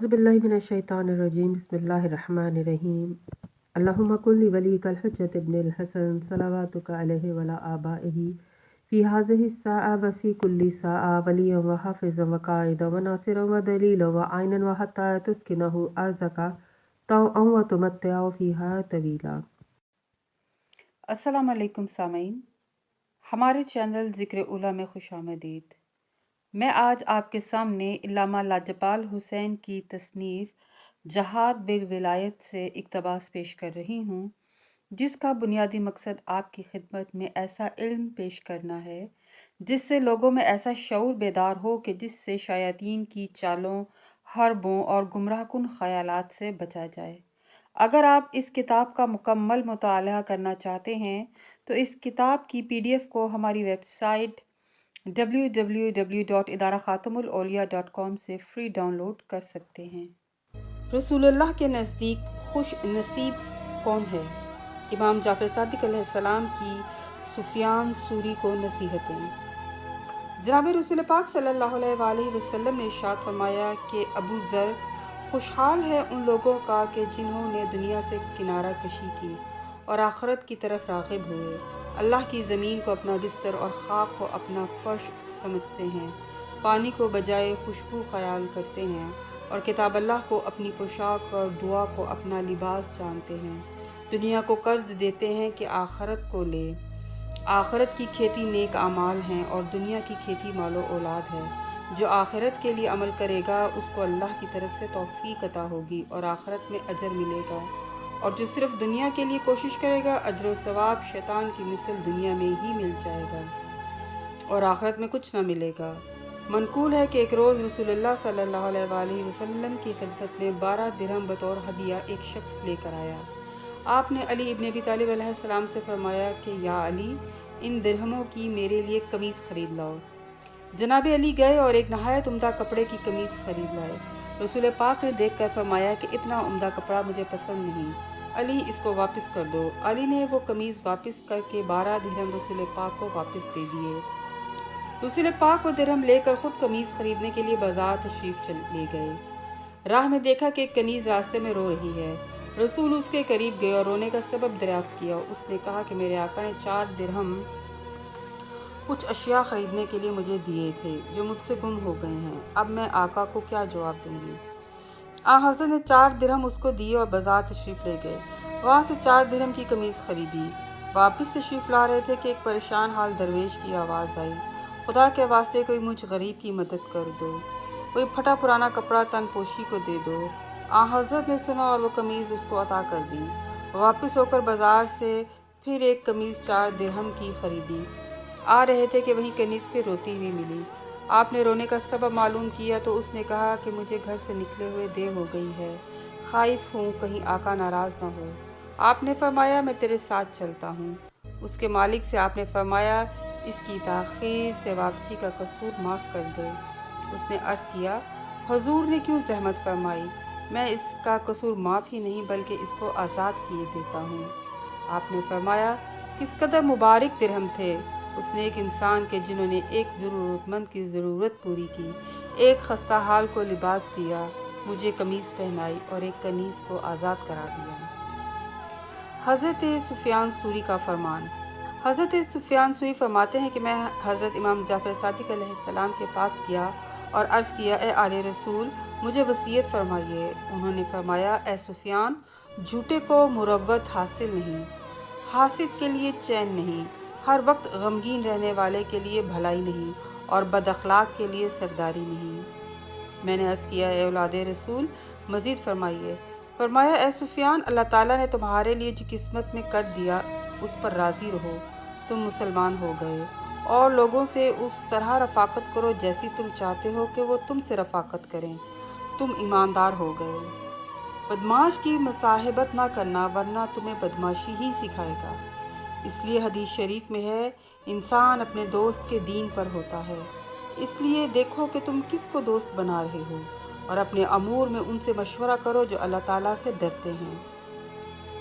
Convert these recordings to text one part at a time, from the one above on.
बिस्मिल्लाहिर्रहमानिर्रहीम बिस्मिल्लाहिर्रहमानिर्रहीम अल्लाहुम्मा कुल्ली वलीकल हुज्जत इब्निल हसन सलावातुका अलैहि वला आबाइही फ़ी हाज़िहि स्साअ व फ़ी कुल्ली साअ वलिय्यन व हाफ़िज़न व क़ाइदन व नासिरन व दलीलन व आइनन व हत्ता तुस्किनहु अर्ज़का तौअन व तुमत्तिअहु फ़ीहा तवीला। अस्सलाम वालेकुम सामीन, हमारे चैनल ज़िक्र उला में खुशामदीद। मैं आज आपके सामने इल्लामा लाजपाल हुसैन की तसनीफ़ जहाद बिल विलायत से इक़्तिबास पेश कर रही हूँ, जिसका बुनियादी मकसद आपकी खिदमत में ऐसा इल्म पेश करना है जिससे लोगों में ऐसा शऊर बेदार हो कि जिससे शयातीन की चालों, हरबों और गुमराहकुन ख़यालात से बचा जाए। अगर आप इस किताब का मुकम्मल मुताला करना चाहते हैं तो इस किताब की PDF को हमारी वेबसाइट www.idarakhatamulauliya.com से फ्री डाउनलोड कर सकते हैं। रसूलुल्लाह के नज़दीक खुश नसीब कौन है? इमाम जाफ़र सादिक अलैहिस्सलाम की सुफियान सूरी को नसीहतें। जनाब रसूल पाक सल्लल्लाहु अलैहि वसल्लम ने इरशाद फरमाया कि अबू ज़र खुशहाल है उन लोगों का कि जिन्होंने दुनिया से किनारा कशी की और आखिरत की तरफ राग़िब हुए, अल्लाह की ज़मीन को अपना बिस्तर और ख़ाक को अपना फ़र्श समझते हैं, पानी को बजाय खुशबू ख्याल करते हैं और किताब अल्लाह को अपनी पोशाक और दुआ को अपना लिबास जानते हैं। दुनिया को कर्ज देते हैं कि आखिरत को ले। आखिरत की खेती नेक आमाल हैं और दुनिया की खेती मालो औलाद है। जो आखिरत के लिए अमल करेगा उसको अल्लाह की तरफ से तौफीक अता होगी और आखिरत में अजर मिलेगा, और जो सिर्फ दुनिया के लिए कोशिश करेगा अजर व सवाब शैतान की मिसल दुनिया में ही मिल जाएगा और आखिरत में कुछ ना मिलेगा। मनकूल है कि एक रोज़ रसूलुल्लाह सल्लल्लाहु अलैहि वसल्लम की खिदमत में 12 दिरहम बतौर हदिया एक शख्स लेकर आया। आपने अली इब्न अबी तालिब अलैहिस्सलाम से फरमाया कि या अली, इन दिरहमों की मेरे लिए कमीज़ ख़रीद लाओ। जनाब अली गए और एक नहायत उम्दा कपड़े की कमीज़ ख़रीद लाए। रसूल पाक ने देख कर फरमाया कि इतना उम्दा कपड़ा मुझे पसंद नहीं, अली इसको वापस कर दो। अली ने वो कमीज़ वापस करके 12 दिरहम रसूल पाक को वापस दे दिए। रसूल पाक वो दिरहम लेकर खुद कमीज़ खरीदने के लिए बाजार तशरीफ़ ले गए। राह में देखा कि एक कनीज़ रास्ते में रो रही है। रसूल उसके करीब गए और रोने का सबब दरियाफ्त किया। उसने कहा कि मेरे आका ने 4 दिरहम कुछ अशिया ख़रीदने के लिए मुझे दिए थे जो मुझसे गुम हो गए हैं, अब मैं आका को क्या जवाब दूंगी। हज़रत ने 4 दिरहम उसको दिए और बाजार तशरीफ़ ले गए। वहाँ से 4 दिरहम की कमीज़ ख़रीदी। वापस तशरीफ़ ला रहे थे कि एक परेशान हाल दरवेश की आवाज़ आई, खुदा के वास्ते कोई मुझ गरीब की मदद कर दो, कोई फटा पुराना कपड़ा तन पोशी को दे दो। हज़रत ने सुना और वो कमीज़ उसको अता कर दी। वापस होकर बाजार से फिर एक कमीज़ 4 दिरहम की खरीदी। आ रहे थे कि वहीं कनीज़ पे रोती हुई मिली। आपने रोने का सबब मालूम किया तो उसने कहा कि मुझे घर से निकले हुए देर हो गई है, खाइफ हूँ कहीं आका नाराज़ ना हो। आपने फरमाया मैं तेरे साथ चलता हूँ। उसके मालिक से आपने फरमाया इसकी ताख़ीर से वापसी का कसूर माफ़ कर दे। उसने अर्ज़ किया हुज़ूर ने क्यों ज़हमत फरमाई, मैं इसका कसूर माफ़ ही नहीं बल्कि इसको आज़ाद किए देता हूँ। आपने फरमाया किस कदर मुबारक दिरहम थे। उसने एक इंसान के जिन्होंने एक ज़रूरतमंद की ज़रूरत पूरी की, एक खस्ता हाल को लिबास दिया, मुझे कमीज़ पहनाई और एक कनीज़ को आज़ाद करा दिया। हज़रत सुफियान सूरी का फरमान। हज़रत सुफियान सूरी फरमाते हैं कि मैं हज़रत इमाम जाफ़र सादिक अलैहिस्सलाम के पास गया और अर्ज़ किया, ए आले रसूल मुझे वसीयत फरमाइए। उन्होंने फरमाया, ए सुफियान, झूठे को मुरव्वत हासिल नहीं, हासिद के लिए चैन नहीं, हर वक्त गमगीन रहने वाले के लिए भलाई नहीं और बदअखलाक के लिए सरदारी नहीं। मैंने अर्ज़ किया, ए औलादे रसूल मज़ीद फरमाइए। फरमाया, ए सुफियान, अल्लाह ताला ने तुम्हारे लिए जो किस्मत में कर दिया उस पर राज़ी रहो। तुम मुसलमान हो गए और लोगों से उस तरह रफ़ाकत करो जैसी तुम चाहते हो कि वो तुमसे रफ़ाकत करें। तुम ईमानदार हो गए। बदमाश की मुसाहिबत ना करना वरना तुम्हें बदमाशी ही सिखाएगा। इसलिए हदीस शरीफ में है, इंसान अपने दोस्त के दीन पर होता है। इसलिए देखो कि तुम किसको दोस्त बना रहे हो और अपने अमूर में उनसे मशवरा करो जो अल्लाह ताला से डरते हैं।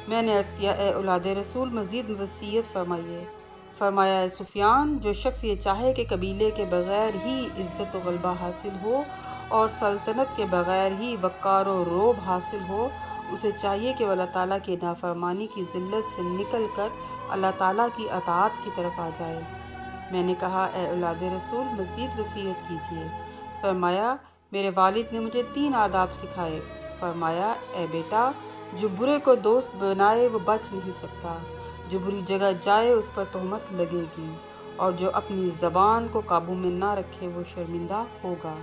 मैंने अर्ज़ किया, ए औलादे रसूल मज़ीद वसीयत फरमाइए। फरमाया, सुफियान, जो शख्स ये चाहे कि कबीले के बग़ैर ही इज़्ज़त व ग़लबा हासिल हो اور سلطنت کے بغیر ہی وقار و رعب حاصل ہو، اسے چاہیے کہ وہ اللہ تعالیٰ کی نافرمانی کی ذلت سے نکل کر اللہ تعالیٰ کی اطاعت کی طرف آ جائے۔ میں نے کہا، اے اولاد رسول، مزید وصیت کیجیے۔ فرمایا، میرے والد نے مجھے 3 آداب سکھائے۔ فرمایا، اے بیٹا، جو برے کو دوست بنائے وہ بچ نہیں سکتا، جو بری جگہ جائے اس پر تہمت لگے گی، اور جو اپنی زبان کو قابو میں نہ رکھے وہ شرمندہ ہوگا۔